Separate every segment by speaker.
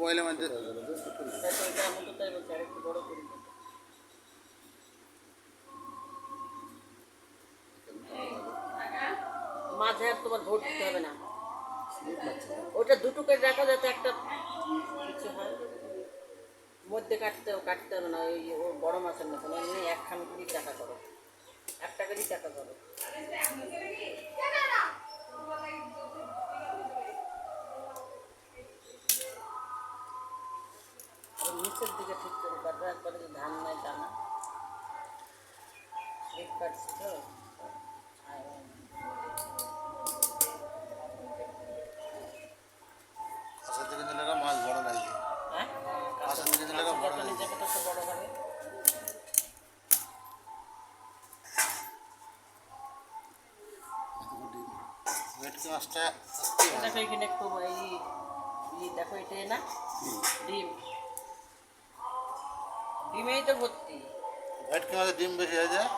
Speaker 1: বয়লে মধ্যে
Speaker 2: মাঝে আর তোমার ভোট দিতে হবে না, ওটা দুটো করে রাখা যাতে একটা কিছু হয়, মধ্যে কাটতে হবে না। ওই ও বড় মাছের মতন এমনি একখান করে টাকা করো, 1 টাকারই টাকা করো। নিচের দিকে ঠিক করে কাটবে, একবারে যে ধান নাই তা না, ঠিক কাটছি তো।
Speaker 1: কাছের দিকে দিলে মাছ বড় লাগবে।
Speaker 2: হ্যাঁ,
Speaker 1: কাছের দিকে দিলে বড় লাগবে।
Speaker 2: নিচে কত বড় হবে।
Speaker 1: ভেটকি মাছটা
Speaker 2: দেখো এখানে একটু এই দেখো এটা না ডিম, ডিমেই তো ভর্তি।
Speaker 1: ভেটকি মাছের ডিম বেশি হয়ে যায়।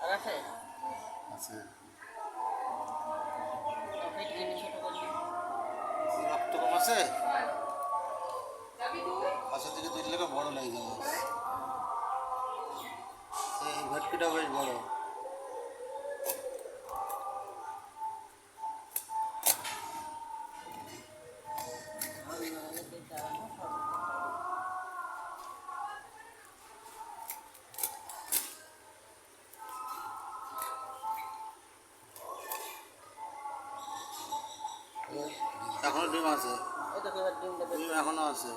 Speaker 2: আর আছে
Speaker 1: আছে
Speaker 2: ছোট করে
Speaker 1: রক্ত কম আছে, কাছের দিকে তুললে বড় লাগবে মাছ। এই ভেটকিটা বেশ বড়। এখনো ডিম আছে,
Speaker 2: ওই তো এবার ডিম দেবে।
Speaker 1: ডিম এখনো আছে।